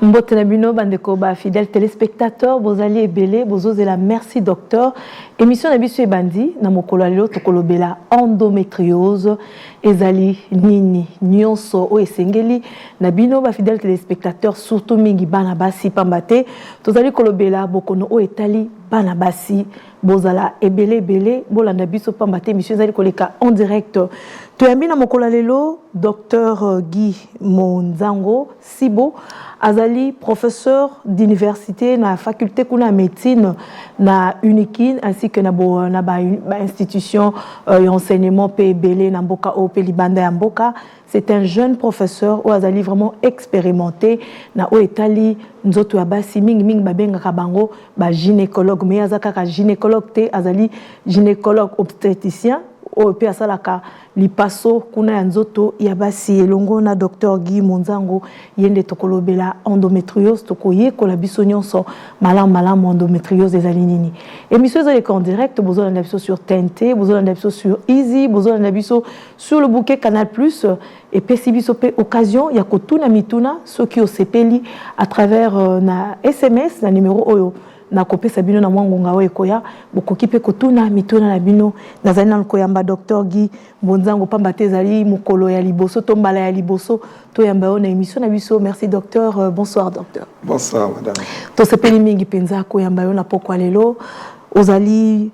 Mbotenabino bandeko ba fidèles téléspectateurs, vous allez belé, vous osez la merci docteur. Émission nabiso e bandi na mokolo lelo tokolobela endométriose ezali nini nyonso o esengeli nabino ba fidèles téléspectateurs surtout mingi bana basi pambate tozali kolobela bokono o etali bana basi bozala ebele belé bolanda biso pambate émission ezali koleka en direct. Toyambi na mokolo lelo docteur Guy Monzango Sibo azali professeur d'université na faculté kuna médecine na Unikin ainsi que na ba institution enseignement PBL na mboka o Pelibanda ya mboka. C'est un jeune professeur ou azali vraiment expérimenté na o etali nzoto ya basi mingi mingi babenga kabango ba gynécologue mais azaka ka gynécologue te azali gynécologue obstétricien o pe asalaka lipaso kuna ya nzoto ya basi elongo na docteur Guy Monzango yende tokolobela endométriose tokoye kola biso nyonso malamu endométriose ezali nini émission ezali en direct bozo na biso sur TNT bozo na biso sur Easy bozo na biso sur le bouquet Canal Plus et pesi biso pe occasion ya kotuna mituna soki osepeli à travers na SMS na numéro oyo na kopesa bino na mwangonga o ekoya bokoki pe kotuna mituna na bino nazali na koyamba docteur Guy Monzango pamba tezali mukolo ya liboso to mbala ya liboso to yamba ona émission na biso. Merci docteur. Bonsoir docteur. Bonsoir madame. To sepeli mingi penza koyamba yo na pokwa lelo ozali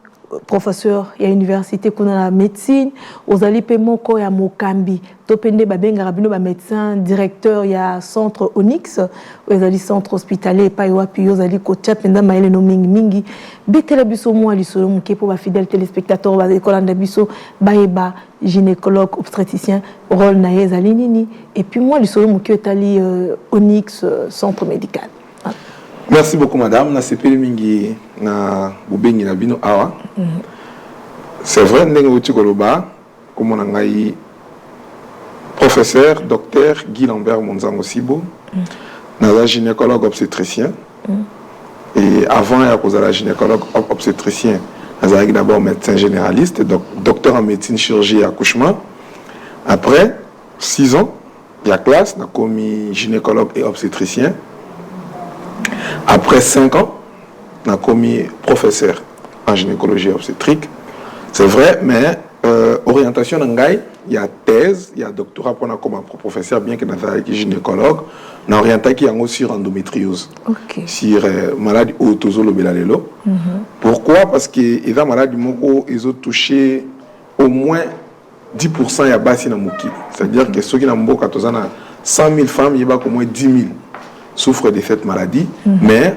professeur ya université kuna na médecine ozali pe moko ya mokambi to pende babenga rabino ba médecin directeur ya centre Onyx ozali centre hospitalier pa yo api ozali ko tia penda maele no mingi betela biso mo ali solo muke po ba fidèles téléspectateurs ba ekolanda biso baeba gynécologue obstétricien rôle na ezali nini et puis moi ali solo muke etali Onyx centre médical. Merci beaucoup madame. Na sepeli mingi na bubengi na bino awa. C'est vrai ndenge uti koloba comme on ngai professeur docteur Guy Lambert Monzango Sibo. Na gynécologue obstétricien. Et avant ya kozala gynécologue obstétricien, nazalaki d'abord médecin généraliste, docteur en médecine chirurgie et accouchement. Après 6 ans, il y a classe na komi gynécologue et obstétricien. Après 5 ans, on a commis professeur en gynécologie obstétrique. C'est vrai, mais orientation il y a thèse, il y a doctorat pour comme professeur, bien que nous soyons gynécologue, on a orienté sur endométriose, sur maladie autozolo-belalelo. Pourquoi? Parce que les maladies ils ont touché au moins 10% de basi na muki. C'est-à-dire que ceux qui ont 100 000 femmes, il y a au moins 10 000. Souffre de cette maladie, mais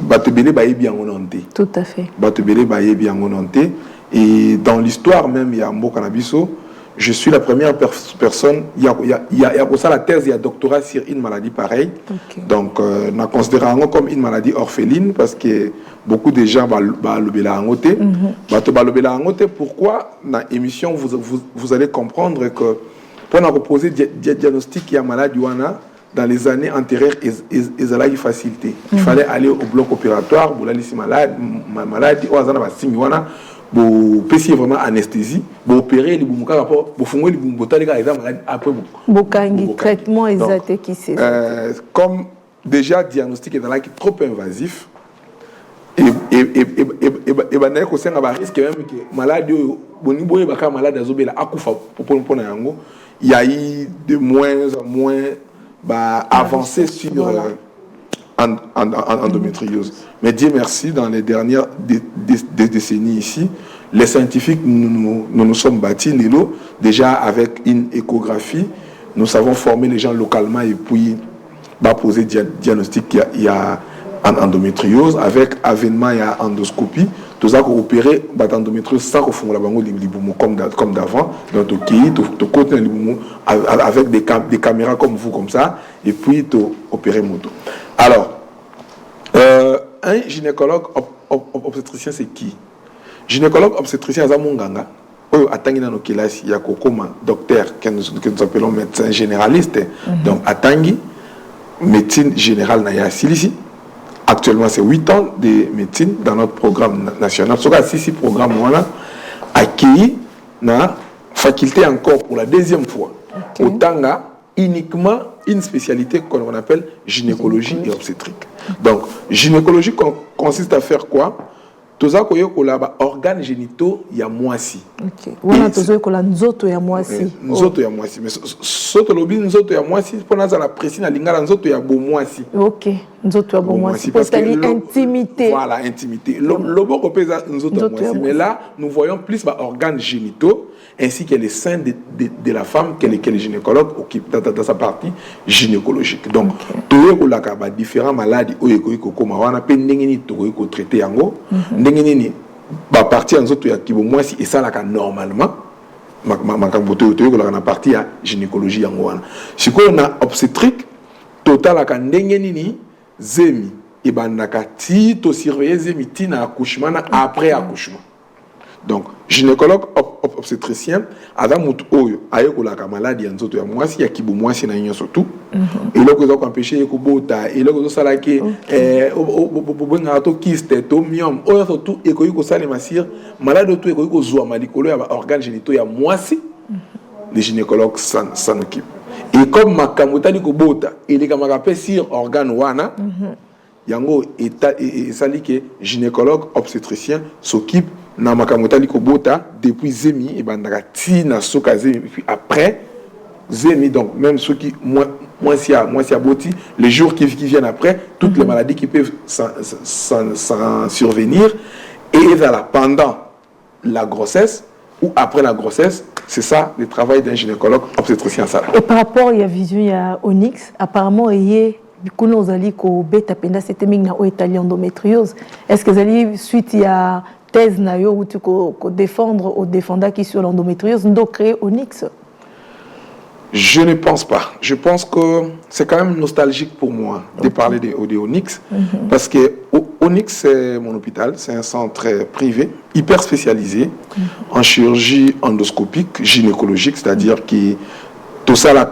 Batebele baye bien ononté. Tout à fait. Batebele baye bien ononté. Et dans l'histoire même, il y a un beau cannabiso. Je suis la première personne. Il y a pour ça la thèse, il y a doctorat sur une maladie pareille. Donc, nous considérons comme une maladie orpheline parce que beaucoup de gens balobela angoté. Balobela angoté. Pourquoi dans l'émission vous allez comprendre que pour nous reposer diagnostic il y a maladie wana. Dans les années antérieures, ils avaient une facilité. Il fallait aller au bloc opératoire, pour aller si malade, ou à zana simiwana, pour payer vraiment anesthésie, pour opérer les boumouka rapport, pour fonder les boumouka les gars, ils malade après beaucoup. Traitement exact qui c'est. Comme déjà diagnostic est dans là qui est trop invasif, et ben là qu'on a un risque même que malade boni boye baka malade azobela akufa pour na yango, il y a eu de moins en moins avancer sur endométriose. Mais Dieu merci, dans les dernières décennies ici, les scientifiques nous sommes bâtis, déjà avec une échographie, nous savons former les gens localement et puis poser diagnostic, il y a endométriose, avec avènement, il y a endoscopie. Tout ça qu'on opérait endométriose sans qu'on fasse comme d'avant. Donc, tu côté avec des caméras comme vous, comme ça, et puis tu opérer moto. Alors, un gynécologue obstétricien, c'est qui? Gynécologue obstétricien, c'est mon ganga. Il y a un docteur que nous appelons médecin généraliste. Donc, Atangi, médecine générale, Naya Silisi. Actuellement, c'est 8 ans de médecine dans notre programme national. Ce six programmes accueillis dans la faculté encore pour la deuxième fois. Au Tanga, uniquement une spécialité qu'on appelle gynécologie et obstétrique. Donc, gynécologie consiste à faire quoi? Tout ça, organes génitaux, il y a moisi. Ok. Voilà, tout ça, il y a nzoto ya moisi. Nzoto ya moisi. Mais soto lobi nzoto ya moisi, pour nous, la précise, la nzoto ya bo moisi. Ok. Nzoto ya bo moisi. Parce que l'intimité. Voilà, intimité. Lobo kopé nzoto ya moisi. Mais là, nous voyons plus organes génitaux ainsi que les seins de la femme que les gynécologues occupent dans sa partie gynécologique. Donc, tout le monde a différentes maladies où il y a traité yango. Ndengeni ba partie en zoto ya kibo mwasi et ça là normalement makamboto yoto la partie ya gynécologie yango wana. Siko na obstétrique total aka ndengeni ni zemi et bandaka ti to surveiller zemi ti na accouchement na après accouchement. Donc, gynécologue obstétricien, Adam Oyo, ayekola ka maladie nzoto ya mwasi ya kibu mwasi na nyonso tout. Et là que ça empêcher ko bota, et là que ça la ke bonga to kyste to myome, oyo surtout e ko sala masir, malade to e ko zwa malikolo ya organes génitaux ya mwasi. Les gynécologues s'en occupent. Et comme makamotali ko bota, et les kamaka sur organe wana, yango et sali ke gynécologue obstétricien s'occupe na makamotali ko bota depuis zemi et bandaka ti na soka zemi puis après zemi, donc même ceux qui moins si à boti les jours qui viennent après toutes les maladies qui peuvent s'en survenir et là pendant la grossesse ou après la grossesse, c'est ça le travail d'un gynécologue obstétricien ça. Et par rapport il y a vision il y a Onyx apparemment il y a kuna ozali ko beta penda c'était minga o italien endométriose. Est-ce que zali suite il y a thèse na yo ou tu ko défendre au défendant qui sur l'endométriose ndo créer Onyx? Je ne pense pas. Je pense que c'est quand même nostalgique pour moi de parler de Onyx parce que Onyx c'est mon hôpital, c'est un centre privé hyper spécialisé en chirurgie endoscopique gynécologique, c'est-à-dire que tout ça là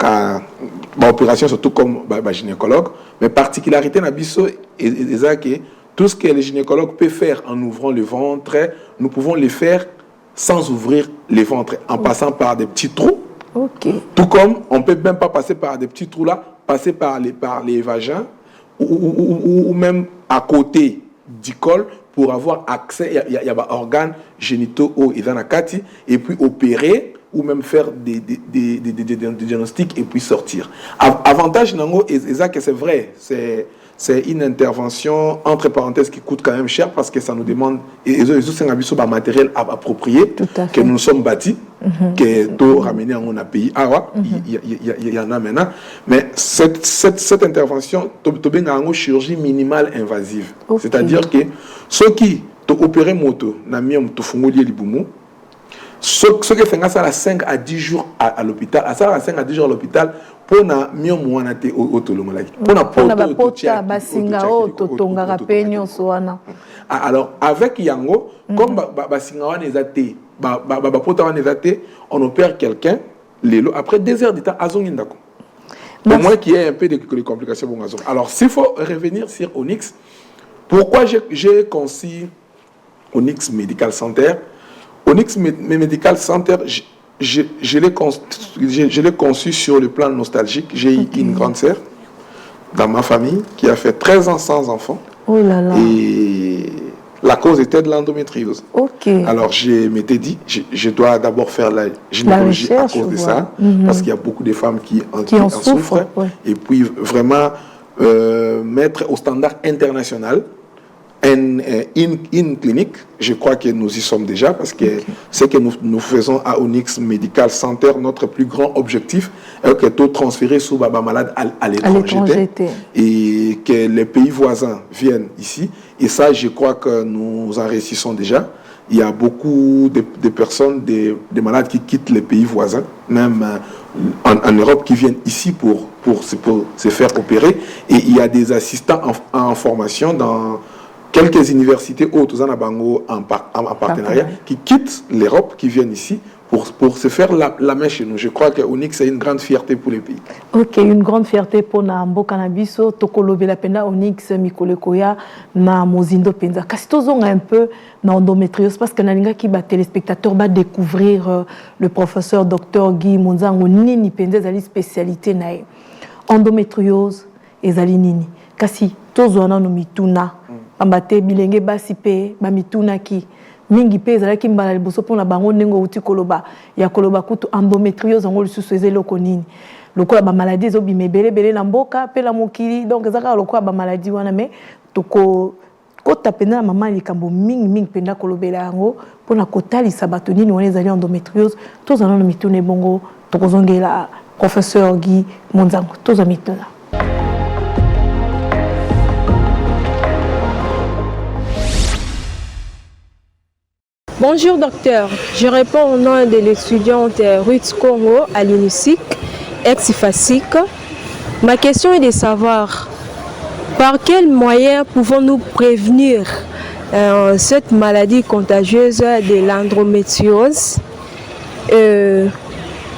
opération surtout comme gynécologue, mais particularité nabiso est que tout ce que les gynécologues peuvent faire en ouvrant le ventre, nous pouvons le faire sans ouvrir le ventre, en passant par des petits trous. Tout comme on ne peut même pas passer par des petits trous là, passer par les vagins ou même à côté du col pour avoir accès, il y a des organes génitaux au Ivanakati et puis opérer ou même faire des diagnostics et puis sortir. Avantage, c'est vrai, c'est une intervention, entre parenthèses, qui coûte quand même cher parce que ça nous demande, et c'est un matériel approprié que nous sommes bâtis, que tout ramené en un pays. Il y en a maintenant. Mais cette intervention, c'est une chirurgie minimale invasive. C'est-à-dire que ceux qui ont opéré moto, n'ont pas ce qui fait ça à 5 à 10 jours à l'hôpital, à 5 à 10 jours à l'hôpital, pour na mieux moana te autolomolaki. Pour na pota basinga totonga peño soana. Alors avec yango, comme basinga wana ezate, pota wana ezate, on opère quelqu'un, après 2 heures de temps azongindako. Au moins qu'il y ait un peu de complications bon azong. Alors s'il faut revenir sur Onyx, pourquoi j'ai conçu Onyx Medical Center? Onyx Medical Center, je l'ai conçu sur le plan nostalgique. J'ai eu une grande sœur dans ma famille qui a fait 13 ans sans enfant. Oh là là. Et la cause était de l'endométriose. Alors je m'étais dit, je dois d'abord faire la gynécologie à cause de ça, parce qu'il y a beaucoup de femmes qui en souffrent. Et puis vraiment mettre au standard international une clinique, je crois que nous y sommes déjà parce que ce que nous faisons à Onyx Medical Center, notre plus grand objectif est que tout transférer sous Baba Malade à l'étranger et que les pays voisins viennent ici. Et ça, je crois que nous en réussissons déjà. Il y a beaucoup de personnes, des malades qui quittent les pays voisins, même en Europe, qui viennent ici pour se faire opérer. Et il y a des assistants en formation dans quelques universités autres en partenariat qui quittent l'Europe, qui viennent ici pour se faire la main chez nous. Je crois que Onyx c'est une grande fierté pour les pays. Ok, une grande fierté pour Nambo Cannabiso, Tokolobe la pena Onyx Mikolekoya na Mozindo Penza. Castozon un peu na endométriose parce que nalinga qui bat téléspectateurs va découvrir le professeur Dr Guy Monzango Nini Penza zali spécialité nae. endométriose ezali nini kasi tozwana no mituna ambate bilenge basi pe ba mituna ki mingi pe ezalaki mbala liboso pona bango ndenge uti koloba ya koloba kutu endométriose ngo lisusu ezeloko nini lokola ba maladie ezobima ebele na mboka pe la mokili donc ezaka lokola ba maladie wana mais toko kota pena na mama likambo mingi penda kolobela yango pona kotalisa bato nini wana ezali endométriose tozana no mituna ebongo tokozongela professeur Guy Monzango toza mituna. Bonjour docteur, je réponds au nom de l'étudiante Ruth Congo à l'UNICIC, ex-IFASIC. Ma question est de savoir par quels moyens pouvons-nous prévenir cette maladie contagieuse de l'endométriose.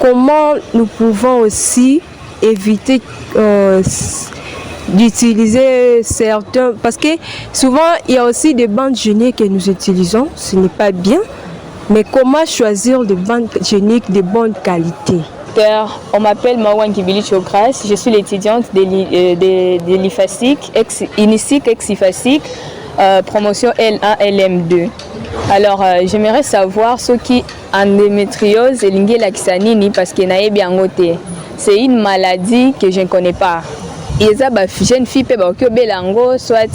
Comment nous pouvons aussi éviter d'utiliser certains, parce que souvent il y a aussi des bandes géniques que nous utilisons, ce n'est pas bien, mais comment choisir des bandes géniques de bonne qualité? On m'appelle Mawan Kibili Chokras, je suis l'étudiante de l'IFASIC, ex-INICIC, ex-IFASIC, promotion L1, LM2. Alors j'aimerais savoir ce qui endométriose et l'ingélaxanini parce que c'est une maladie que je ne connais pas. Et ça, jeune fille peut belango soit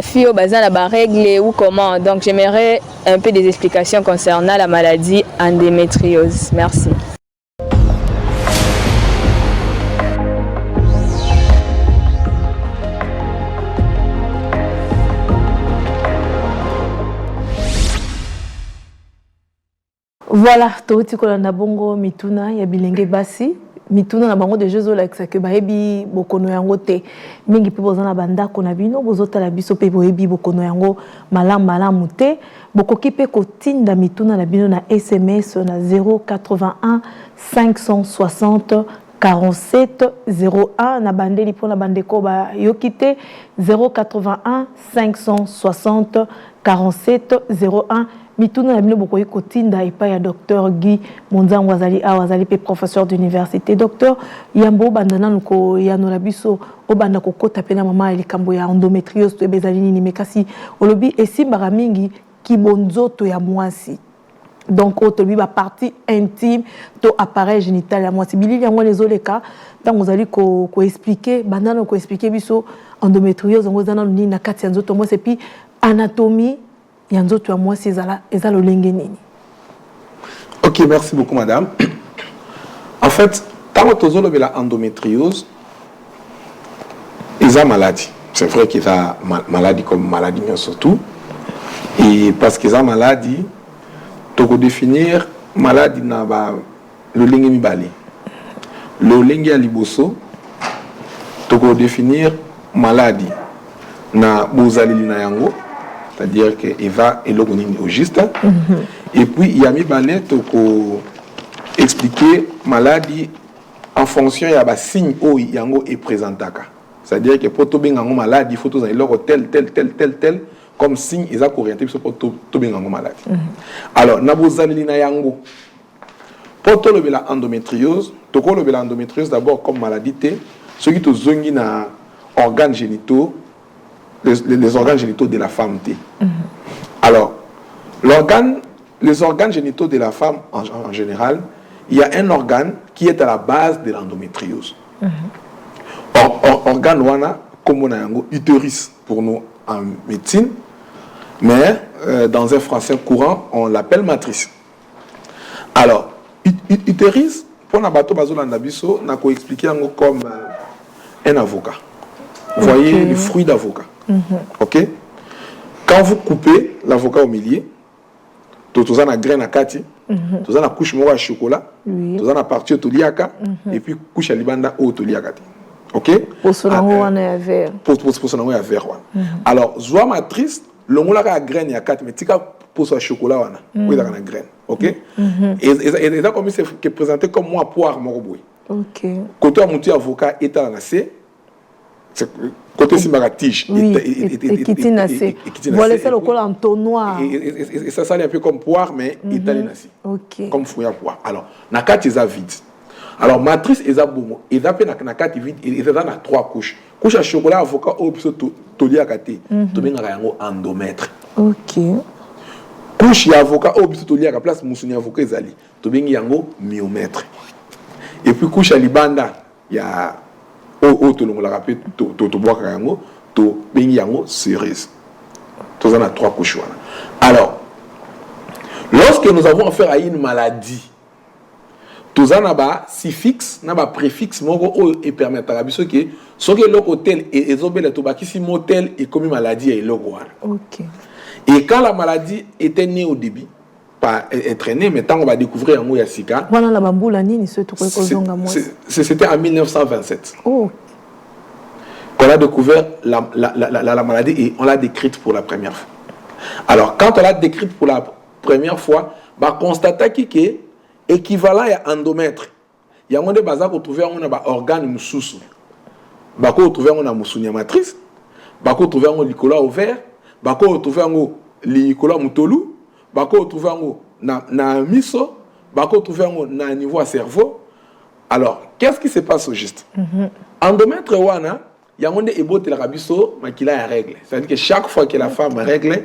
fille au règle ou comment. Donc j'aimerais un peu des explications concernant la maladie endométriose. Merci. Voilà, toti kolanda bongo mituna ya bilenge basi. Mituna na bango de jeux olaxa ke baebi bokono yango te mingi pe bozana bandako na bino bozota la biso pe boebi bokono yango malamu te bokoki pe kotinda mituna na bino na SMS na 081 560 47 01 na bandeli pour na bandeko ba yokite 081 560 47 01 mituna na bino bokoki kotinda epa ya docteur Guy Monzango azali pe professeur d'université. Docteur yambo bandana nuko yanola biso obanda kokota pe na mama likambo ya endométriose to ebezali nini mekasi olobi esimbaka mingi kibonzoto ya mwasi. Donc autobi ba partie intime to appareil génital ya mwasi bilili yango lezoleka tango ozali ko expliquer bandana ko expliquer biso endométriose ngo zana nini na kati ya nzoto mwasi puis anatomie. Ok, merci beaucoup madame. En fait, quand on a la endométriose, ils ont maladie. C'est vrai qu'ils ont maladie comme maladie, mais surtout. Et parce qu'ils ont maladie, tu peux définir maladie dans le lingue mibali. Le lingue aliboso, tu peux définir maladie dans bozali linayango. C'est-à-dire qu'il va au juste. Et puis, il y a mis balai pour expliquer maladie en fonction de la signe où il est présenté. C'est-à-dire que pour tout bien en maladie, il faut tout tel comme signe ils ont orienté pour tout bien en maladie. Alors, nabozali na yango. Pour tout le endométriose, tout le endométriose d'abord comme maladie, ceux qui te zongi na organes génitaux. Les organes génitaux de la femme. Alors, les organes génitaux de la femme en général, il y a un organe qui est à la base de l'endométriose. Organe wana, comme on a un utérus pour nous en médecine, mais dans un français courant, on l'appelle matrice. Alors, utérus, pour la bateau bazolanda biso, on a expliqué comme un avocat. Vous voyez le fruit d'avocat. Ok? Quand vous coupez l'avocat au milieu, vous avez une graine à kati, vous avez une couche de chocolat, vous avez une partie de liaka, et puis couche à libanda ou de liaka. Ok? Pour ce verre. Pour ce verre. Alors, zoa matrice, le mot la graine à kati, mais tika pour ce chocolat wana, oui la graine. Ok? Et là comme c'est présenté comme moi poire moroboui. Ok. Côté à monter avocat est à la côté simba tige et kitinasé voilà c'est le col en tonnoir et ça sent un peu comme poire mais italien aussi comme fruit à poire. Alors nakati za vide Alors matrice eza bongo eza pe na kati vide eza na 3 couches. Couche à chocolat avocat au biso toli akate to benga yango endomètre. OK. Couche ya avocat au biso toli aka place musuni avocat ezali to bengi yango myomètre. Et puis couche à libanda ya o to longola pe to boaka yango to bengi yango cerise. Tous en a 3 couches. Alors lorsque nous avons affaire à une maladie, tous en a suffixe, na préfixe moko et permettre à biso que ce que l'hôtel et ezobela to ba kisi motel et comme maladie et logo. OK. Et quand la maladie était née au début, pas être née, mais tant on va découvrir un mot yasika. Voilà la bamboula nini ce to ko zonga moi. C'était en 1927. Oh. Qu'on a découvert la maladie et on l'a décrite pour la première fois. Alors quand on l'a décrite pour la première fois, bah constater qu'il est équivalent à endomètre. Il y a un des bases qu'on trouve un organe mususu. Bah qu'on trouve un musunia matrice. Bah qu'on trouve un licola ovaire. Bah qu'on trouve un licola mutolu. Bah qu'on trouve un na miso. Bah qu'on trouve un na niveau à cerveau. Alors qu'est-ce qui se passe au juste? Endomètre wana, il y a un des ebote la rabiso, mais qu'il a règle. C'est-à-dire que chaque fois que la femme règle.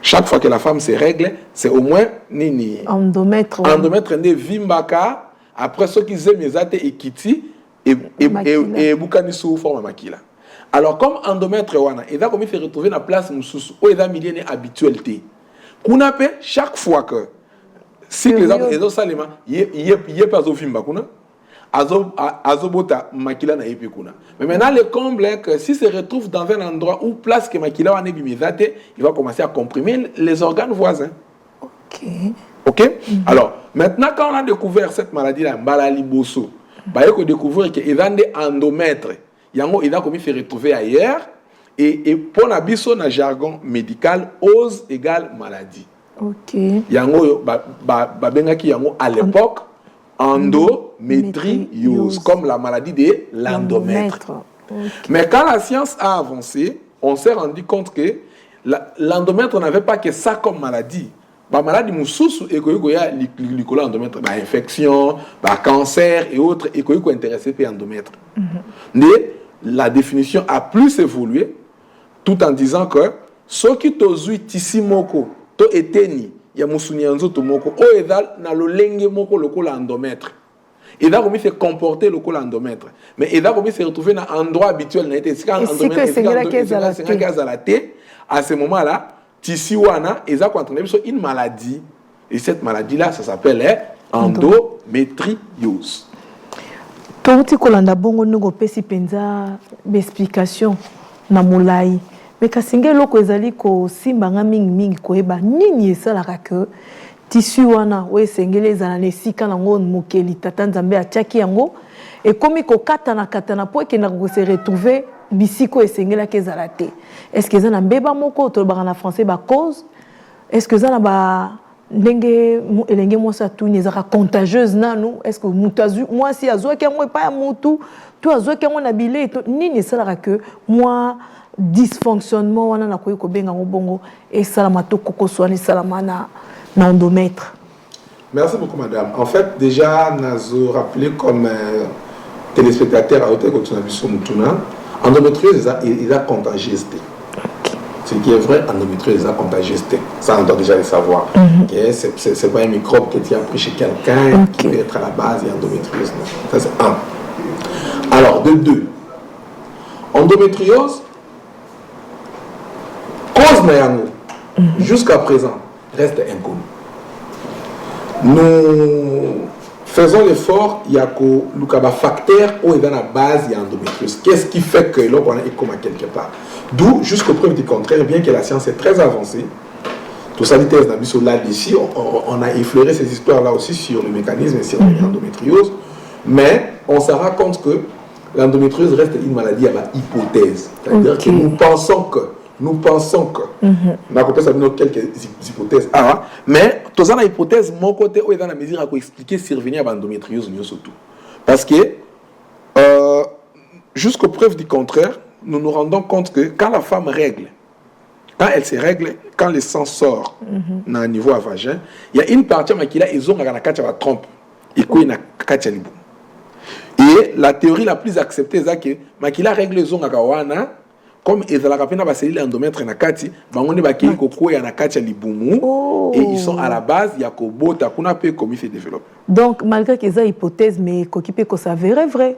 Chaque fois que la femme se règle, c'est au moins nini. Endomètre. Endomètre de vimbaka. Après ceux qui aiment les athées et kiti et boukani sous forme makila. Alors comme endomètre wana, il a comme se retrouver dans la place mususu où il a milliers habitualité. Kuna pe chaque fois que si les hommes les autres salima, il pas au vimba kuna. Azobota makila na epi kuna. Mais maintenant le comble est que si se retrouve dans un endroit où place que makila wana bimizate, il va commencer à comprimer les organes voisins. OK. OK? Alors, maintenant quand on a découvert cette maladie là, Mbalali Bosso, bah il faut découvrir que il a des endomètres. Yango il a comme se retrouver ailleurs et pour la biso na jargon médical ose égale maladie. OK. Yango ba bengaki yango à l'époque endométriose, comme la maladie de l'endomètre. Okay. Mais quand la science a avancé, on s'est rendu compte que l'endomètre n'avait pas que ça comme maladie. La maladie moussous et que endomètre, infection, cancer et autres, et que intéressé par l'endomètre. Mais la définition a plus évolué, tout en disant que ce qui tozui tisi moko to eteni ya musuni anzo to moko o edal na lo lenge moko lokola endomètre. Il va comme se comporter lokola endomètre, mais il va comme se retrouver dans un endroit habituel na été quand endomètre c'est à ce moment-là tisi wana eza ko entraîner sur une maladie et cette maladie là ça s'appelle endométriose. Touti kolanda bongo ngo pesi penza explication na molai. Mais kasinge loko ezali ko simbanga mingi koyeba nini esalaka ke tissu wana we sengele ezala na esika nango mokeli tata nzambe atiaki yango ekomi kokatana po ekenda ko se retrouver bisiko esengelaki ezala te. Est-ce que ezana mbeba moko tolobaka na français ba cause? Est-ce que ezana ba ndenge elenge mosa tuni ezaka contagieuse nanu? Est-ce que mutazu moi si azwaki yango epa ya mutu to azwaki yango na bile nini esalaka ke moi dysfonctionnement wana na koyi ko benga ngobongo et salama to kokoswani salama na endomètre. Merci beaucoup madame. En fait déjà nazo rappelé comme téléspectateur à hôtel Kotunabiso Mutuna, endométriose il a contagiosité. Ce qui est vrai, endométriose a contagiosité. Ça on doit déjà le savoir. Okay? C'est pas un microbe que tu as pris chez quelqu'un qui peut être à la base et endométriose. Ça c'est un. Alors de deux. Endométriose cause nayango jusqu'à présent reste inconnu. Nous faisons l'effort, il y a un facteur où il y a la base, il y a endométriose. Qu'est-ce qui fait que l'on est comme à quelque part? D'où, jusqu'au preuve du contraire, bien que la science est très avancée, tout ça, là-dessus, on a effleuré ces histoires-là aussi sur le mécanisme et sur l'endométriose, mais on se rend compte que l'endométriose reste une maladie à la hypothèse. C'est-à-dire que nous pensons que on a quelques hypothèses. Mais tout ça, hypothèse, mon côté, où il y a la mesure à expliquer survenir à l'endométriose surtout. Parce que, jusqu'aux preuves du contraire, nous nous rendons compte que quand la femme règle, quand elle se règle, quand le sang sort à un niveau à vagin, il y a une partie qui a ils ont la trompe. Et quoi, il y a Et la théorie la plus acceptée, c'est que makila règle zonga wana comme ezalaka pena ba cellule endomètre na kati, bango ne bakili koko ya na kati ya libumu et ils sont à la base ya kobota kuna pe comme il se développe. Donc malgré qu'ils aient hypothèse mais kokipé ko s'avérer vrai.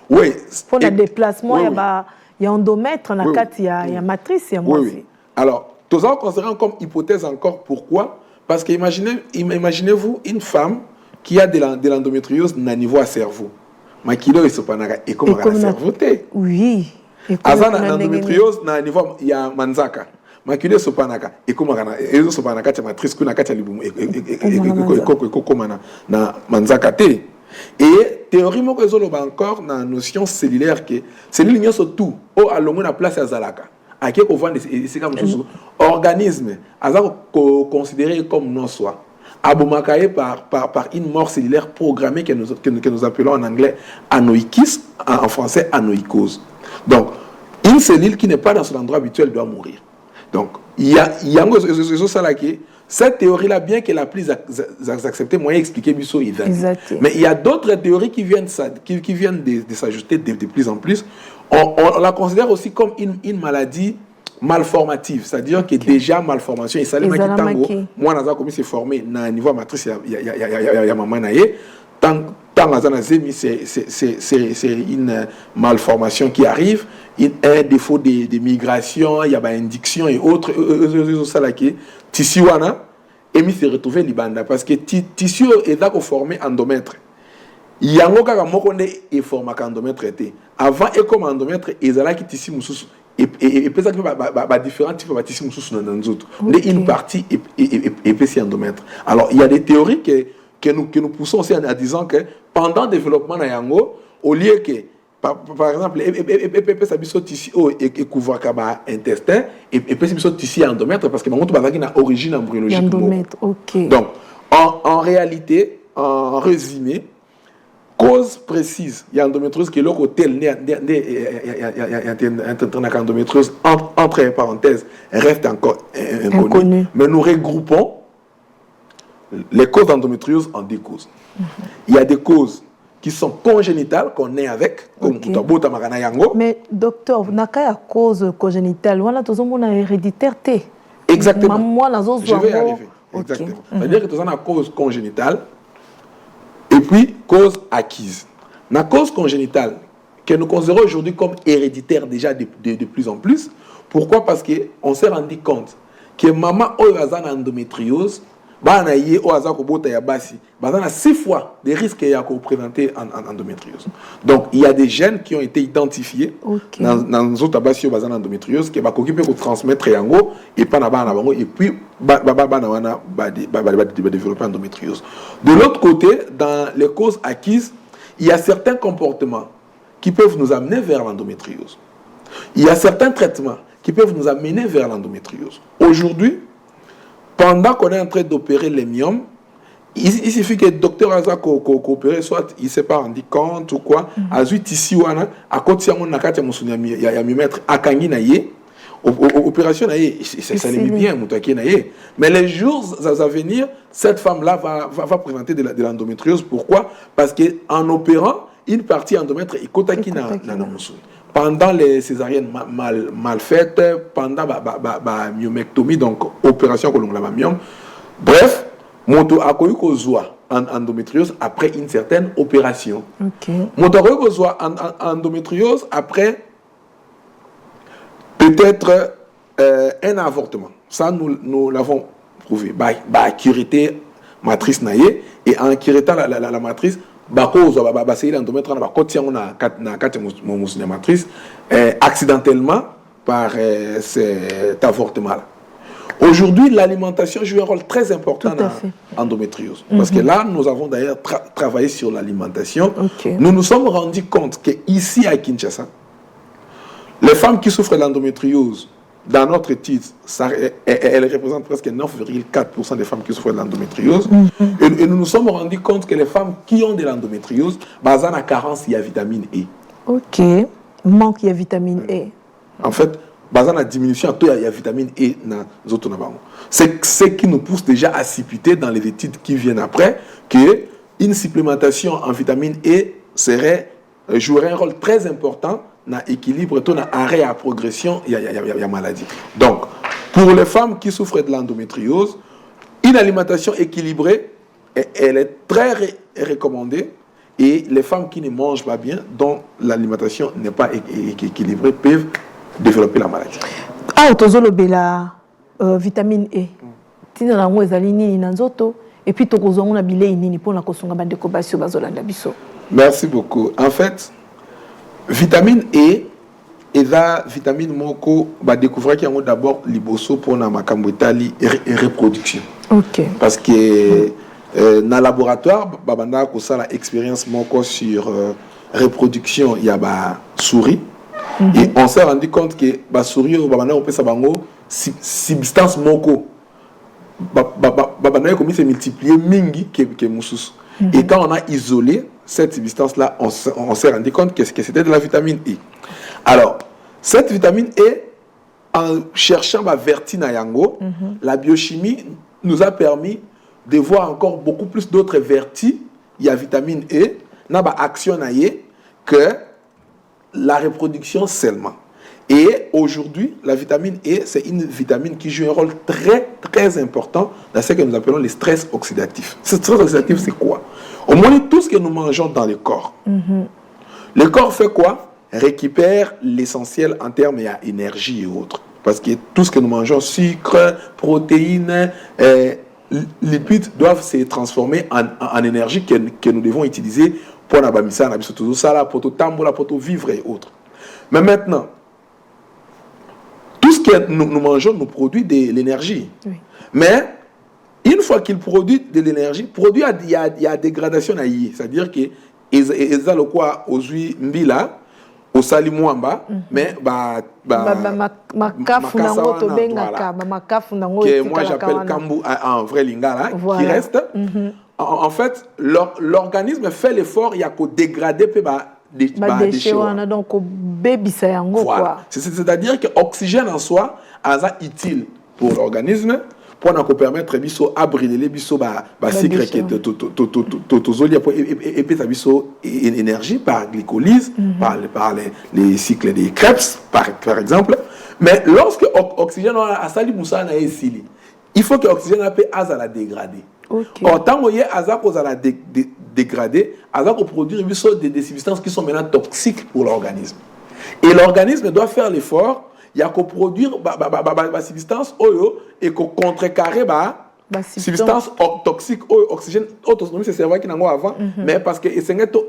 Oui, pour le déplacement il y a endomètre na kati ya matrice ya moi. Oui. Alors, tous en considérant comme hypothèse encore pourquoi? Parce que imaginez-vous une femme qui a de l'endométriose na niveau à cerveau. Makilo isopanaka et comme la cerveau. Oui. Azana l'endométriose na niveau ya manzaka. Makilo isopanaka et comme la sopanaka ta matrice kuna kati libumu et na manzaka te. Et théorie moko ezoloba encore na notion cellulaire que cellule nyonso tout o alongo na place ya zalaka. Ake ko vendre c'est comme tout organisme azako considéré comme non soi. Abomakaye par une mort cellulaire programmée que nous appelons en anglais anoïkis, en français anoïkose. Donc, une cellule qui n'est pas dans son endroit habituel doit mourir. Donc, il y a cette théorie-là, bien qu'elle la plus acceptée, moi, expliquer Bissot exact. Mais il y a d'autres théories qui viennent de s'ajouter de plus en plus. On la considère aussi comme une maladie malformative, c'est-à-dire que déjà malformation et ça les tango moi naza comme c'est formé na niveau matrice ya maman naé tant c'est une malformation qui arrive, un défaut de migration, il y a une indiction et autres ça là qui tissu wana et mi se retrouver libanda parce que tissu est là formé endomètre. Yango kaka moko ne e forma endomètre était avant et comme endomètre ezala ki tissu mususu et peut-être que différents types de tissus mususu dans nous autres une partie épaissie endomètre. Alors il y a des théories que nous poussons aussi en disant que pendant le développement na yango au lieu que par exemple épaissie biso tissu et couvre kaba intestin épaissie biso tissu endomètre parce que bango to bazaki na origine embryologique endomètre. OK. Donc en réalité en résumé cause précise, il y a endométriose qui est là côté endométriose entre parenthèses reste encore inconnu. Mais nous regroupons les causes d'endométriose en deux causes. Il y a des causes qui sont congénitales qu'on est avec, comme mais docteur, nakaya cause congénitale, on a toujours une héréditaire. Exactement. Je vais y arriver. Exactement. C'est-à-dire que tu as une cause congénitale. Et puis, cause acquise. La cause congénitale, que nous considérons aujourd'hui comme héréditaire déjà de plus en plus. Pourquoi? Parce qu'on s'est rendu compte que maman a une endométriose, a 6 fois des risques de présenter en endométriose. Donc, il y a des gènes qui ont été identifiés dans nos autres bases sur endométriose qui vont transmettre et puis développer endométriose. De l'autre côté, dans les causes acquises, il y a certains comportements qui peuvent nous amener vers l'endométriose. Il y a certains traitements qui peuvent nous amener vers l'endométriose. Aujourd'hui, pendant qu'on est en train d'opérer les myomes, il suffit que le docteur a coopéré, soit il ne s'est pas rendu compte ou quoi, à suite ici, à côté de il y a miomètre à Kanginaye, opération, ça l'est bien, mais les jours à venir, cette femme-là va présenter de l'endométriose. Pourquoi? Parce qu'en opérant, une partie endomètre est kotaki na moussouni. Pendant les césariennes mal faites, pendant la myomectomie, donc opération que l'on a myome. Bref, moto a connu qu'on soit en endométriose après une certaine opération. Moto a connu qu'on soit en endométriose après peut-être un avortement. Ça, nous l'avons prouvé. Curité matrice naïe et en curitant la matrice, accidentellement par cet avortement-là. Aujourd'hui, l'alimentation joue un rôle très important dans l'endométriose. Parce que là, nous avons d'ailleurs travaillé sur l'alimentation. Nous nous sommes rendus compte qu'ici à Kinshasa, les femmes qui souffrent de l'endométriose, dans notre étude, elle représente presque 9,4% des femmes qui souffrent de l'endométriose. Et nous nous sommes rendus compte que les femmes qui ont de l'endométriose, basées à carence, il y a vitamine E. Ok. Manque, il y a vitamine E. En fait, basé à la diminution, il y a vitamine E dans les autres. C'est ce qui nous pousse déjà à supputer dans les études qui viennent après qu'une supplémentation en vitamine E serait jouerait un rôle très important dans l'équilibre, dans l'arrêt à progression, il y a maladie. Donc, pour les femmes qui souffrent de l'endométriose, une alimentation équilibrée, elle est très recommandée. Et les femmes qui ne mangent pas bien, dont l'alimentation n'est pas équilibrée, peuvent développer la maladie. Ah, tu as la vitamine E. Tu as la vitamine E. Et puis, tu as la vitamine E. Merci beaucoup. En fait, vitamine E et la vitamine moko va découvrir qu'il y a d'abord liboso pour la macambotali et reproduction. Ok. Parce que dans le laboratoire, babanda ko ça la expérience moko sur reproduction, il y a ba souris. Et on s'est rendu compte que ba souris babanda on peut ça bango substance moko. Babanda a commencé à multiplier mingi que mususu. Et quand on a isolé cette substance-là, on s'est rendu compte que c'était de la vitamine E. Alors, cette vitamine E, en cherchant la vertina yango, la biochimie nous a permis de voir encore beaucoup plus d'autres vertis. Il y a vitamine E, n'a pas action que la reproduction seulement. Et aujourd'hui, la vitamine E, c'est une vitamine qui joue un rôle très, très important dans ce que nous appelons le stress oxydatif. Ce stress oxydatif, c'est quoi? Au moins, tout ce que nous mangeons dans le corps. Le corps fait quoi? Récupère l'essentiel en termes d'énergie et autres. Parce que tout ce que nous mangeons, sucre, protéines, lipides, doivent se transformer en énergie que nous devons utiliser pour pour vivre et autres. Mais maintenant, tout ce que nous mangeons nous produit de l'énergie. Oui. Mais une fois qu'il produit de l'énergie, il y a dégradation à y. C'est-à-dire que ils ont le quoi aux huiles mbila, au salimouamba, mais moi j'appelle kambu en vrai lingala, qui reste. En fait, l'organisme fait l'effort, il y a qu'au dégrader des déchets. Donc, voilà. C'est-à-dire que l'oxygène en soi est utile pour l'organisme, pour nous permettre de brûler les cycles qui et l'énergie par glycolyse, par les cycles des Krebs, par exemple. Mais lorsque l'oxygène a sali moussa na esili, il faut que l'oxygène puisse la dégrader. Or, tant qu'il y a la dégrader, il produire des substances qui sont maintenant toxiques pour l'organisme. Et l'organisme doit faire l'effort, il y a qu'à produire des substances et qu'à contrecarrer des substances toxiques, oxygène, autonomie, c'est cerveau qui n'a pas avant, mais parce que c'est tout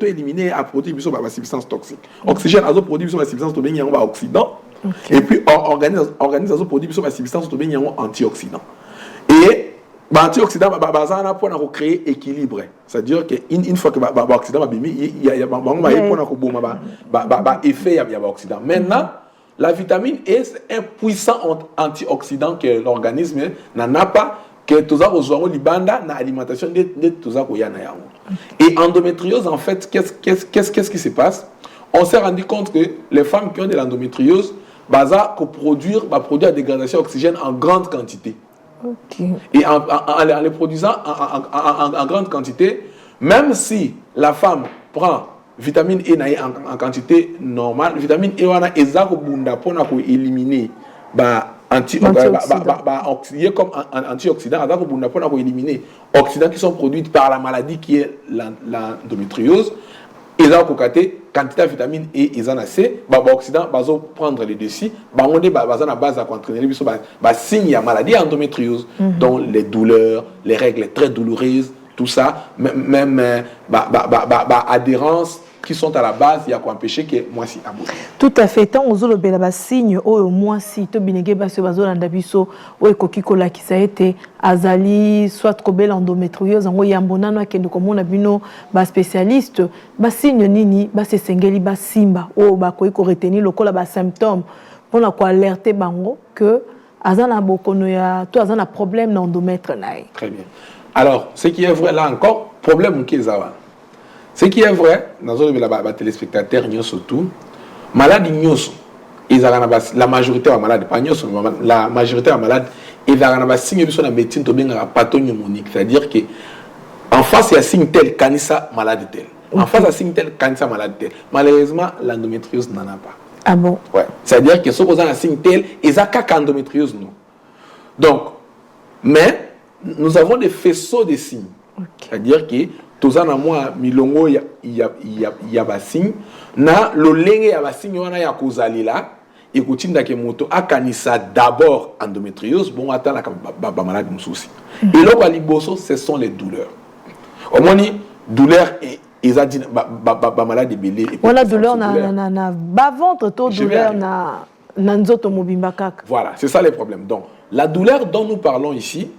éliminé à produire des substances toxiques. Oxygène a produit des substances qui sont oxydants, et puis l'organisme a produit des substances qui sont antioxydants. Et l'antioxydant va créer équilibre. C'est-à-dire qu'une fois que l'oxydant va bimi, il y a un effet à l'oxydant. Maintenant, la vitamine E, c'est un puissant antioxydant que l'organisme n'en a pas, que tout ça aux libanda dans l'alimentation de tout ça qu'il y a. Et endométriose, en fait, qu'est-ce qui se passe? On s'est rendu compte que les femmes qui ont de l'endométriose, produire la dégradation d'oxygène en grande quantité. Okay. Et en les produisant en grande quantité, même si la femme prend vitamine E en quantité normale, vitamine E pour éliminer comme antioxydants pour éliminer oxydants qui sont produits par la maladie qui est l'endométriose. Ils ont quantité de vitamine E, ils en ont assez, oxydants vont prendre les dessus, on est à base à contrôler les signes de maladie endométriose, dont les douleurs, les règles très douloureuses, tout ça, même adhérence qui sont à la base, il y a quoi empêcher que moi si abouti. Tout à fait. Tant aux autres belles signes, au moins si tu binégé basse bazo landabiso, ou ekokikola qui ça a été azali, soit trop belle endométriose, en yambona no kendo comme on a bino bas spécialiste, bas signe nini, bas se sengeli bas simba, ou bas ko retenir le kola bas symptômes, pour la quoi alerter bango que azana bokono ya, tout azana problème d'endomètre naï. Très bien. Alors, ce qui est vrai là encore, problème qui est avant. Ce qui est vrai, dans les téléspectateurs, surtout, malades, la majorité des malades, pas la majorité des malades, ils ont un signe de médecine, c'est-à-dire qu'en face, il y a un signe tel, canissa malade tel. En face à signe tel, cancer malade tel. Malheureusement, l'endométriose n'en a pas. Ah bon? Ouais. C'est-à-dire que ceux qui ont un signe tel, ils ont qu'à endométriose, nous. Donc, mais nous avons des faisceaux de signes. Okay. C'est-à-dire que tous en moi, milongo il y a des signes. Na le lenge ya signe wana ya kozali là. Et continue que moto akanisa d'abord endométriose, bon attend la maladie moussouci. Et là kwa liboso, ce sont les douleurs. Au moins douleur et ils a dit maladie belé. Voilà douleur na bas ventre, to douleur na nzoto mobimba kaka. Voilà, c'est ça les problèmes. Donc la douleur dont nous parlons ici,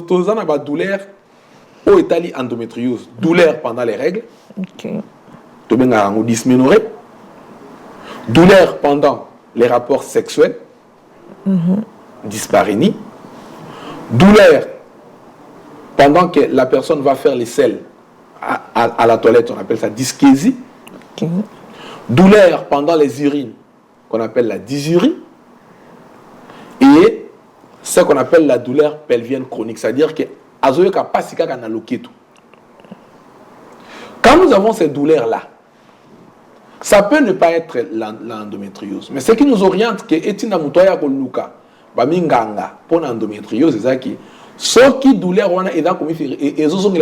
tozana ba douleur au étali endométriose, douleur pendant les règles. OK. To benga ngo dysménorrhée. Douleur pendant les rapports sexuels, dysparénie. Douleur pendant que la personne va faire les selles à la toilette, on appelle ça dyschésie. Okay. Douleur pendant les urines, qu'on appelle la dysurie. Et ce qu'on appelle la douleur pelvienne chronique, c'est-à-dire que quand nous avons ces douleurs-là, ça peut ne pas être l'endométriose. Mais ce qui nous oriente, que etina mutoya koluka, baminganga, pour l'endométriose, c'est ça qui, ce qui douleur, on a et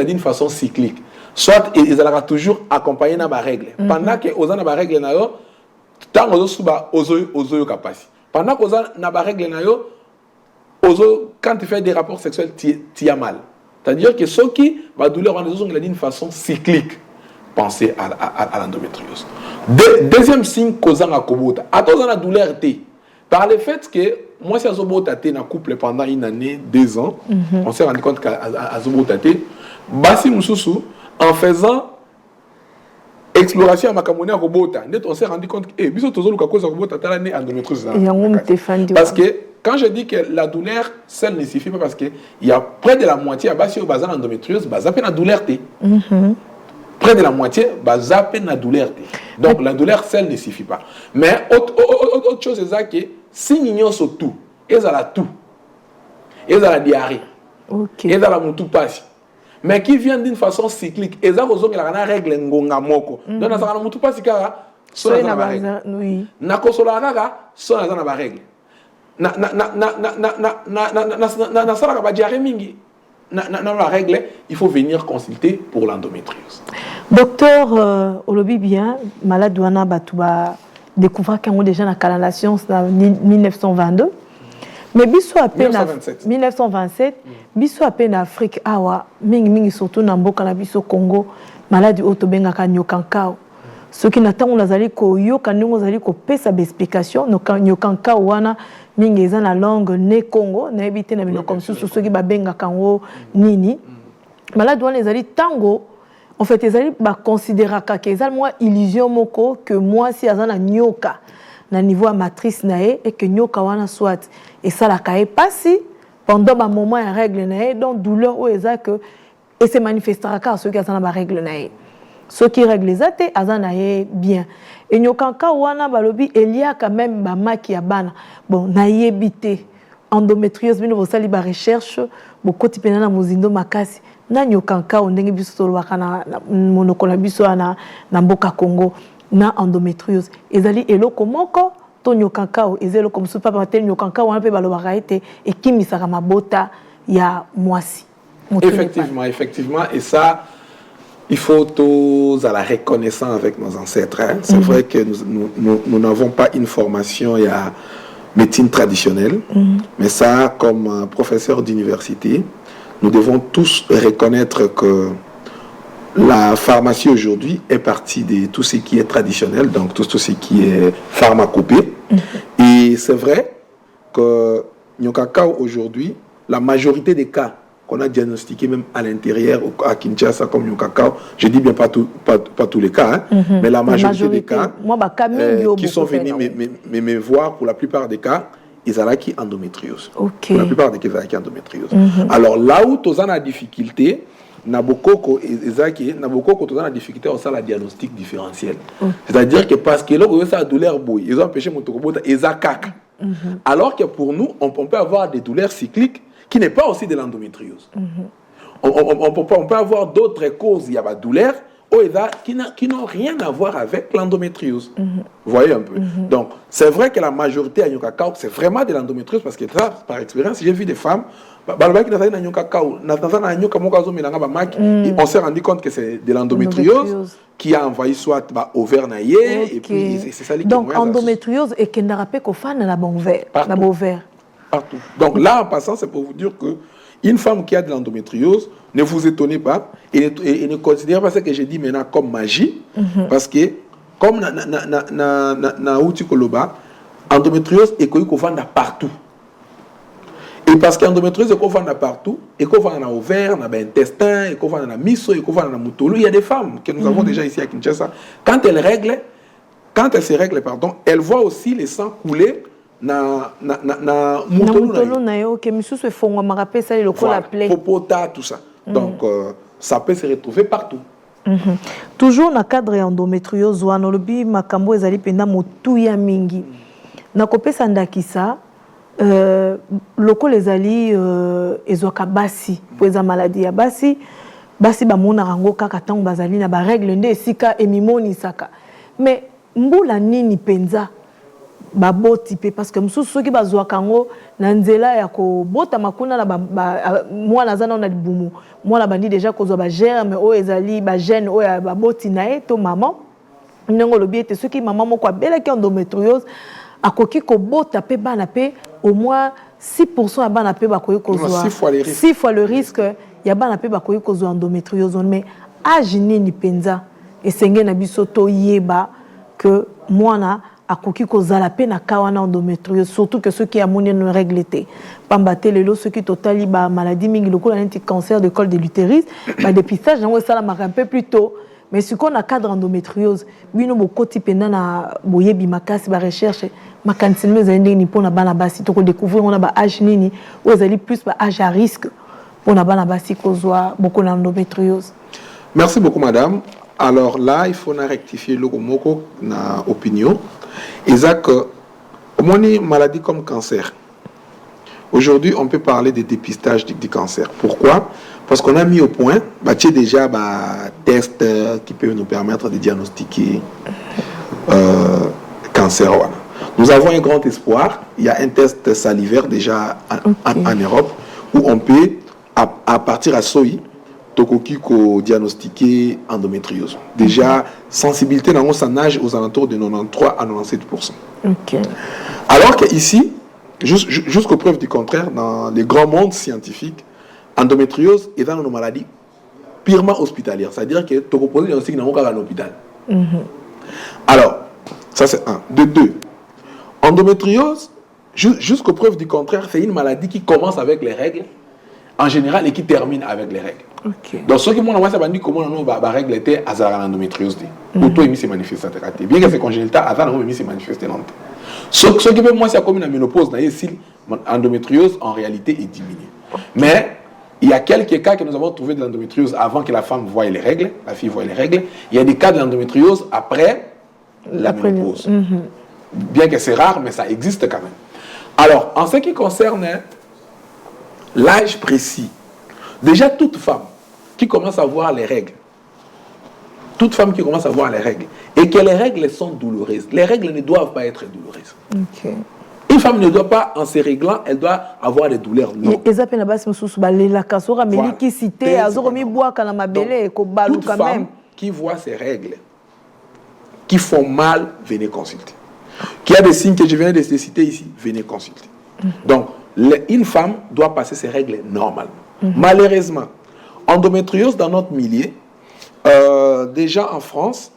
d'une façon cyclique. Soit ils allaient toujours accompagner dans la règle. Pendant que aux na règle na yo, tant aux suba ozo capacité. Pendant que aux na règle na yo, quand tu fais des rapports sexuels, tu as mal. C'est-à-dire que ce qui va douleur, on a d'une façon cyclique. Pensez à l'endométriose. Deuxième signe causant la kobota. Attention à la douleur T. Par le fait que moi, si Azobota T na couple pendant une année, 2 ans, on s'est rendu compte qu'Azobota T, Bassi Moussoussou, en faisant exploration à Makamoni à Kobota, on s'est rendu compte que, biso tozo luka cause Kobota, t'as l'année endométriose. Parce que quand je dis que la douleur seule ne suffit pas, parce qu'il y a près de la moitié à Bassi au bazar endométriose, ça fait la douleur T. Près de la moitié, ça fait la douleur T. Donc la douleur seule ne suffit pas. Mais autre chose, c'est ça que si nous avons tout, ils ont tout. Ils ont la diarrhée. Ils ont la moutou passe. Mais qui vient d'une façon cyclique. Ils ont la règle ngonga moko. Donc dans la moutou passe, ils ont la règle. Na kosola kaka, ils ont la règle. Na sala ka diarrhée mingi. Dans la règle, il faut venir consulter pour l'endométriose. Docteur Olobi bien, malade douana batouba découvert qu'il y a déjà dans la science en 1922. Mais biso à peine 1927, biso à peine Afrique awa mingi surtout dans mboka na biso Congo, malade otobenga ka nyokankao. Ce qui n'attend on azali ko yo kanongo azali ko pesa explication no nyokankao wana mingi eza na langue né Congo na ebité na bino comme sous ceux qui babenga kango nini. Malade wana ezali tango en fait ezali ba considéra ka ezali moi illusion moko que moi si azana nyoka na niveau matrice nae et que nyoka wana soit et ça la kae passi pendant ba moment ya règle nae donc douleur ou eza que et se manifestera car ceux qui azana ba règle nae ceux qui règle les athées azana bien et nyokanka wana balobi elia quand même ba maki ya bana bon na yebité endométriose bino bosali ba recherche bokoti pena na mozindo makasi na nyokanka ndenge biso tolwaka na monoko na biso na mboka Congo na endométriose ezali eloko moko to nyokanka ezelo comme ça papa tel nyokanka wana pe balobaka ete ekimisaka mabota ya mwasi. Effectivement et ça il faut tous à la reconnaissance avec nos ancêtres. Hein. C'est vrai que nous n'avons pas une formation il y a médecine traditionnelle, mais ça, comme professeur d'université, nous devons tous reconnaître que la pharmacie aujourd'hui est partie de tout ce qui est traditionnel, donc tout ce qui est pharmacopée. Et c'est vrai que Nyokakao aujourd'hui, la majorité des cas qu'on a diagnostiqués même à l'intérieur, à Kinshasa comme Nyokakao, je dis bien pas tous les cas, hein, mais la majorité des cas qui sont venus me voir, pour la plupart des cas, ils ont acquis endométriose. Okay. Pour la plupart des cas, ils ont acquis endométriose. Alors là où tu as la difficulté, Nabokoko tu as la difficulté au la diagnostic différentiel. C'est-à-dire que parce que là, ça a douleur bouille, ils ont empêché mon tokobota, ils ont caca. Alors que pour nous, on peut avoir des douleurs cycliques qui n'est pas aussi de l'endométriose. On peut avoir d'autres causes, il y a la douleur, qui n'ont rien à voir avec l'endométriose. Vous voyez un peu. Donc, c'est vrai que la majorité à Nyokakao, c'est vraiment de l'endométriose, parce que ça, par expérience, j'ai vu des femmes, on s'est rendu compte que c'est de l'endométriose qui a envahi soit ovaire naïe, et puis c'est ça. Donc, endométriose et qui n'a pas qu'au fan dans l'ovaire. Partout. Donc là, en passant, c'est pour vous dire que une femme qui a de l'endométriose, ne vous étonnez pas et ne considérez pas ce que j'ai dit maintenant comme magie, parce que comme na outi koloba, endométriose est qu'on vend partout. Et parce qu'endométriose est qu'on vend partout, et qu'on vend dans l'ovaire, dans l'intestin, et qu'on vend dans la miso, et qu'on vend dans la moutolo, il y a des femmes que nous avons déjà ici à Kinshasa. Quand elles se règlent, elles voient aussi les sangs couler na moutolo na yo que monsieur se font me rappeler ça le col appelé popota tout ça. Donc ça peut se retrouver partout. Toujours na cadre endométriose wana lobi makambo ezali penda motuya mingi na kopesa ndakisa loko ezali ezoka basi po eza maladie ya basi ba mona rango kaka tango bazali na ba règle nde esika emimoni saka mais mbula nini penza baboti pe parce que mususu soki bazwa kango na nzela ya ko bota makuna na mwana zana na libumu mwana bandi déjà kozwa ba germe o ezali ba gène o ya baboti na eto maman ndongo lobi ete soki maman moko abela ki endométriose akoki ko bota pe bana pe au moins 6% ya bana pe bakoki kozwa 6 fois le risque ya bana pe bakoki kozwa endométriose mais âge nini penza esenge na biso to yeba que mwana akoki kozala pe na kawana endométriose surtout que ceux qui amoni no règle té pambate lelo ceux qui totali ba maladie mingi lokola neti cancer de col de l'utérus ba dépistage nango sala un peu plus tôt mais ce qu'on a cadre endométriose bino bokoti penda na boyebi makasi ba recherche makanisi mes ende ni pona bana basi to ko découvrir on a ba âge nini ou ezali plus ba âge à risque pona bana basi kozwa beaucoup d'endométriose. Merci beaucoup madame. Alors là il faut rectifier le moko na opinion. Isaac, une maladie comme cancer. Aujourd'hui, on peut parler de dépistage du cancer. Pourquoi? Parce qu'on a mis au point déjà des tests qui peuvent nous permettre de diagnostiquer cancer. Nous avons un grand espoir. Il y a un test salivaire déjà en Europe où on peut, à partir à SOI, diagnostiquer endométriose. Déjà, sensibilité dans son âge aux alentours de 93 à 97%. Okay. Alors qu'ici, jusqu'aux preuves du contraire, dans les grands mondes scientifiques, endométriose est une maladie purement hospitalière. C'est-à-dire que tu peux poser un diagnostic dans un hôpital. Alors, ça c'est un. De deux, endométriose, jusqu'aux preuves du contraire, c'est une maladie qui commence avec les règles, en général, et qui termine avec les règles. Okay. Donc, ceux qui m'ont dit comment la règle était à l'endométriose, auto émis ses manifestations. Bien que c'est congénital, à émis ses manifestations. Ceux qui veulent moi, c'est comme une ménopause, l'endométriose en réalité est diminuée. Mais il y a quelques cas que nous avons trouvé de l'endométriose avant que la femme voie les règles, la fille voie les règles. Il y a des cas de l'endométriose après la ménopause. Bien que c'est rare, mais ça existe quand même. Alors, en ce qui concerne l'âge précis, déjà toute femme qui commence à voir les règles, toute femme qui commence à voir les règles, et que les règles sont douloureuses, les règles ne doivent pas être douloureuses. Okay. Une femme ne doit pas, en se réglant, elle doit avoir des douleurs. Non. Toute femme qui voit ses règles, qui font mal, venez consulter. Qui a des signes que je viens de citer ici, venez consulter. Donc, une femme doit passer ses règles normalement. Malheureusement, endométriose dans notre milieu, déjà en France,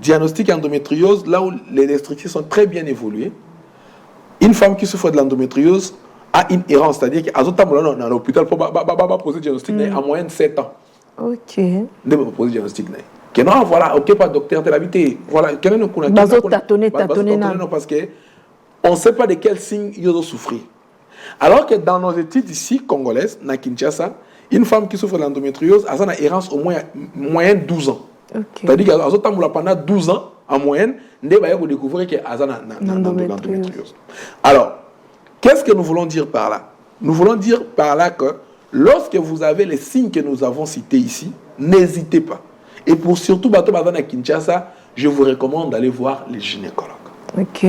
diagnostic endométriose, là où les restrictions sont très bien évoluées, une femme qui souffre de l'endométriose a une errance, c'est-à-dire qu'à dans l'hôpital pour poser diagnostic en moyenne 7 ans. Ok. De poser diagnostic. Que non, voilà, ok, pas docteur de l'habité. Voilà, quel est le tâtonner, parce que on ne sait pas de quel signe il doit souffrir. Alors que dans nos études ici, congolaises, à Kinshasa, une femme qui souffre de l'endométriose a une errance au moins moyenne 12 ans. Okay. C'est-à-dire qu'elle pendant 12 ans, en moyenne, on va découvrir qu'elle a une endométriose. Alors, qu'est-ce que nous voulons dire par là? Nous voulons dire par là que lorsque vous avez les signes que nous avons cités ici, n'hésitez pas. Et pour surtout Bato Bazana Kinshasa, je vous recommande d'aller voir les gynécologues. Ok.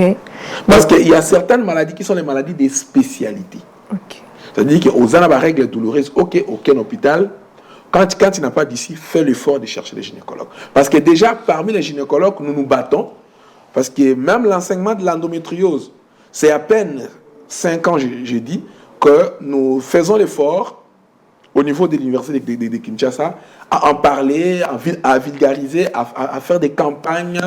Parce qu'il y a certaines maladies qui sont les maladies des spécialités. Ok. C'est-à-dire qu'aux a règles douloureuses, ok, aucun hôpital. Quand il n'a pas d'ici, fais l'effort de chercher les gynécologues. Parce que déjà, parmi les gynécologues, nous nous battons. Parce que même l'enseignement de l'endométriose, c'est à peine 5 ans, j'ai dit, que nous faisons l'effort au niveau de l'université de Kinshasa à en parler, à vulgariser, à faire des campagnes,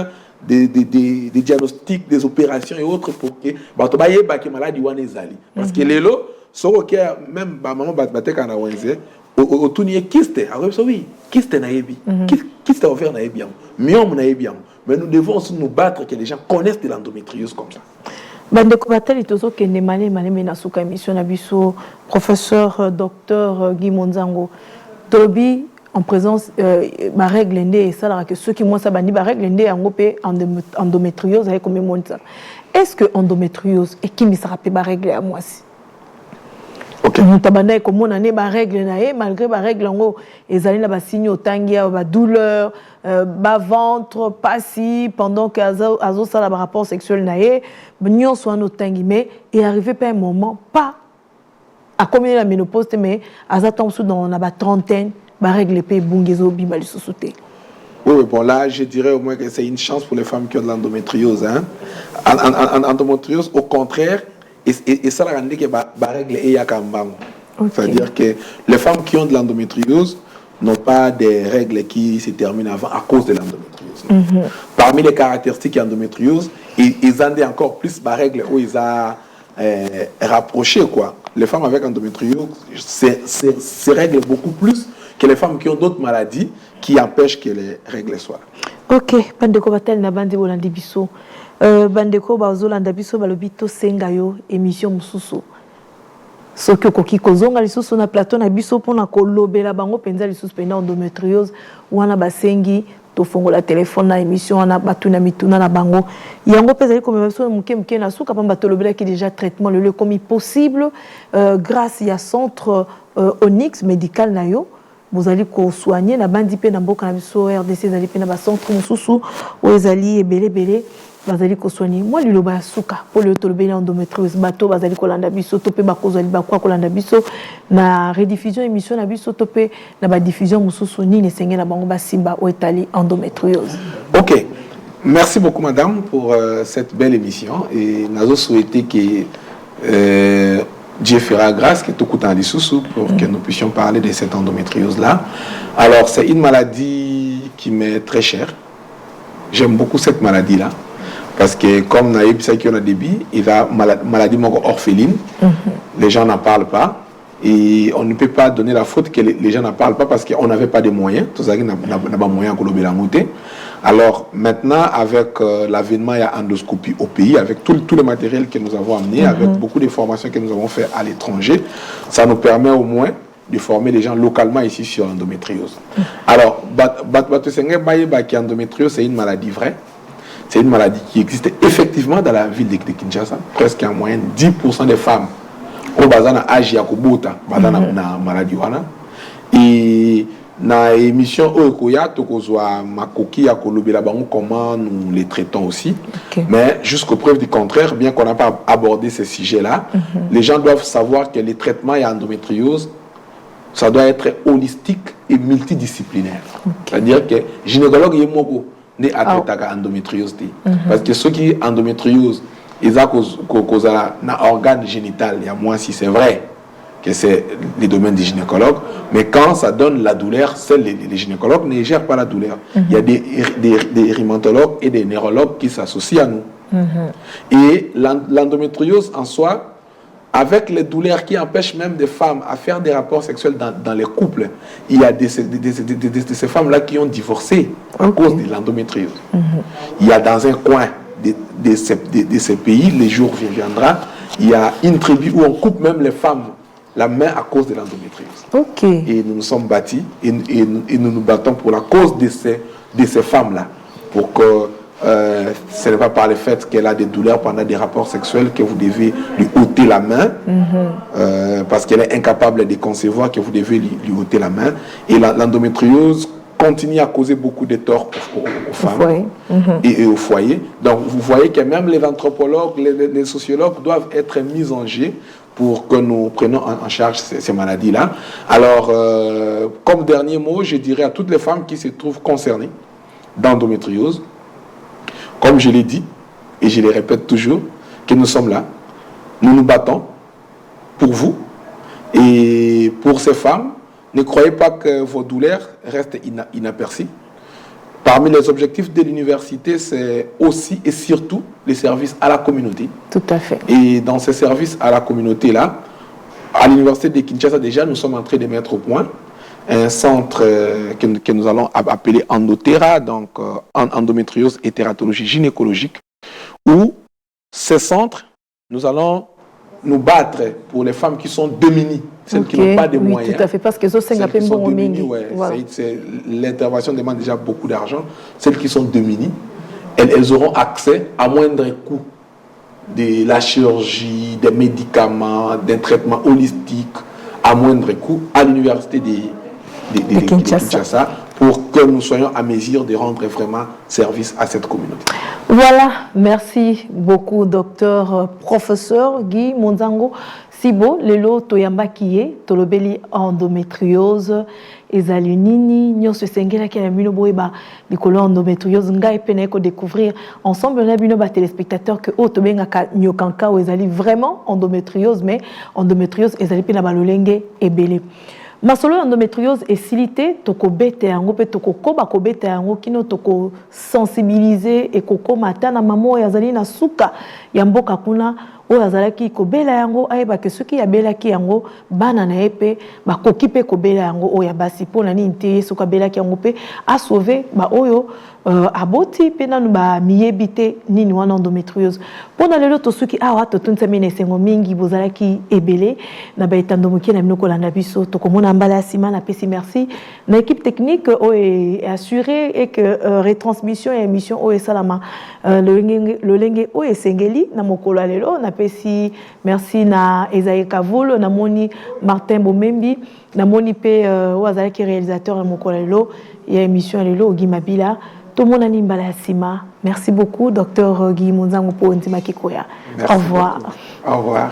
des diagnostics, des opérations et autres pour que les maladies soient parce que les lots sont ok, même maman batte quand on a au tournier kyste, oui, kyste naebi, kyste ouvert naebi, myome naebi, mais nous devons aussi nous battre que les gens connaissent de l'endométriose comme ça. Bandeko batali tozo kende malé na suka émission na biso professeur docteur Guy Monzango Tobi en présence ma règle ndé ça là que ceux qui moi ça bandi ba règle ndé yango pe endométriose avec comme monta. Est-ce que endométriose et qui me sera pe ba règle à moi si OK mutabanda ko mona ne ba règle na e malgré ba règle ngo ezali na ba signe otangia ba douleur bas ventre, pas si, pendant que azo ça la rapport sexuel naé, nous soit nos tangi mais et arrivé pas un moment pas à combien la ménopause mais aza tombe sous dans la trentaine, ba règle pe bungezo bimali sous-souté. Oui, bon là je dirais au moins que c'est une chance pour les femmes qui ont de l'endométriose hein. Endométriose au contraire et ça la rend que ba règle et yakambang. C'est-à-dire que les femmes qui ont de l'endométriose n'ont pas des règles qui se terminent avant à cause de l'endométriose. Parmi les caractéristiques de l'endométriose, ils ont encore plus de règles où ils ont rapproché quoi. Les femmes avec endométriose se règlent beaucoup plus que les femmes qui ont d'autres maladies qui empêchent que les règles soient. Ok, bandeko batel na bandi bolandi biso. Bandeko bazolanda biso balobito sengayo émission mususu. Ce que koki kozonga lisusu na plateau na biso pona kolobela bango penza lisusu pena endométriose wana basengi to fongola téléphone na émission na batuna mituna na bango yango peza ko biso muke na suka pamba tolobela ki déjà traitement le comme possible grâce à centre Onyx médical na yo vous allez ko soigner na bandi pe na mboka na biso RDC zali pe na ba centre mususu o ezali ebele bazali ko soigner moi liloba suka pour le tolobela endométriose bato bazali ko landa biso topé bakozali bakwa ko landa biso na rediffusion émission na biso topé na ba diffusion mususu nini sengela bango basimba o etali endométriose. OK. Merci beaucoup madame pour cette belle émission et nazo souhaiter que Dieu fera grâce que tout coûte en dessous pour que nous puissions parler de cette endométriose là. Alors c'est une maladie qui m'est très chère. J'aime beaucoup cette maladie là. Parce que comme Naïb Saki on a débit, il a maladie orpheline. Les gens n'en parlent pas. Et on ne peut pas donner la faute que les gens n'en parlent pas parce qu'on n'avait pas de moyens. Tout ça, n'a pas moyen de la monter. Alors maintenant, avec l'avènement il y a endoscopie au pays, avec tout le matériel que nous avons amené, avec beaucoup de formations que nous avons fait à l'étranger, ça nous permet au moins de former les gens localement ici sur l'endométriose. Alors, l'endométriose, c'est une maladie vraie. C'est une maladie qui existe effectivement dans la ville de Kinshasa. Presque en moyenne 10% des femmes au bazana âge yakobota bazana na maladie wana. Et na émission okoya tokozwa makoki ya kolobela bango comment nous les traitons aussi. Mais jusqu'aux preuves du contraire, bien qu'on n'a pas abordé ces sujets-là, les gens doivent savoir que les traitements et endométriose ça doit être holistique et multidisciplinaire. C'est-à-dire que gynécologue yemoko ne attaquent endométriose parce que ceux qui endométriose ils ont un organe génital il y a moins si c'est vrai que c'est les domaines des gynécologues mais quand ça donne la douleur les gynécologues ne gèrent pas la douleur il y a des rhumatologues et des neurologues qui s'associent à nous et l'endométriose en soi avec les douleurs qui empêchent même des femmes à faire des rapports sexuels dans les couples. Il y a de ces femmes-là qui ont divorcé à cause de l'endométriose. Il y a dans un coin de ces pays, les jours viendra, il y a une tribu où on coupe même les femmes la main à cause de l'endométriose. Et nous nous sommes battus et nous nous battons pour la cause de ces femmes-là, pour que ce n'est pas par le fait qu'elle a des douleurs pendant des rapports sexuels que vous devez lui ôter la main, parce qu'elle est incapable de concevoir que vous devez lui ôter la main. Et l'endométriose continue à causer beaucoup de torts aux femmes et au foyer. Donc vous voyez que même les anthropologues, les sociologues doivent être mis en jeu pour que nous prenions en charge ces maladies-là. Alors, comme dernier mot, je dirais à toutes les femmes qui se trouvent concernées d'endométriose, comme je l'ai dit, et je le répète toujours, que nous sommes là, nous nous battons pour vous. Et pour ces femmes, ne croyez pas que vos douleurs restent inaperçues. Parmi les objectifs de l'université, c'est aussi et surtout les services à la communauté. Tout à fait. Et dans ces services à la communauté-là, à l'université de Kinshasa, déjà, nous sommes en train de mettre au point un centre que nous allons appeler Endoterra, donc endométriose et tératologie gynécologique, où ces centres, nous allons nous battre pour les femmes qui sont démunies, celles qui n'ont pas de moyens. Tout à fait, parce que celles qui sont démunies, l'intervention demande déjà beaucoup d'argent. Celles qui sont démunies, elles auront accès à moindre coût de la chirurgie, des médicaments, d'un traitement holistique à moindre coût à l'université de Kinshasa pour que nous soyons à mesure de rendre vraiment service à cette communauté. Voilà, merci beaucoup, docteur, professeur Guy Monzango. Sibo, lelo toyamba kiye, tolobeli endométriose, ezali nini, nyonso sengela ki na bino boyeba likolo endométriose ngai pena ko découvrir ensemble na bino ba téléspectateurs que o tobengaka nyokanka o ezali vraiment endométriose, mais endométriose ezali pena balolenge ebele. Masolo endométriose esilité toko bete yango pe toko koba ko bete yango kino toko sensibiliser et koko matana mamo yazali na suka ya mboka kuna o yazalaki ko bela yango ayeba ke soki ya bela ki yango bana na epe ba koki pe ko bela yango o ya basi pona ni nte soka bela ki yango pe a sauver ba oyo aboti pe nanu ba miyebite nini wana endométriose pona lelo to soki awa to tunta mine sengo mingi bozalaki ebele na ba etando mokie na minoko landa biso to komona mbala sima na pesi merci na équipe technique o est assuré et que retransmission et émission o salama le lenge o esengeli na mokolo lelo na pesi merci na Esaïe Kavul na moni Martin Bomembi na moni pe wazalaki réalisateur na mokolo lelo ya émission lelo Guy Mabila. Merci beaucoup, docteur Guy Monzango, pour Ndima Kikoya. Au revoir. Beaucoup. Au revoir.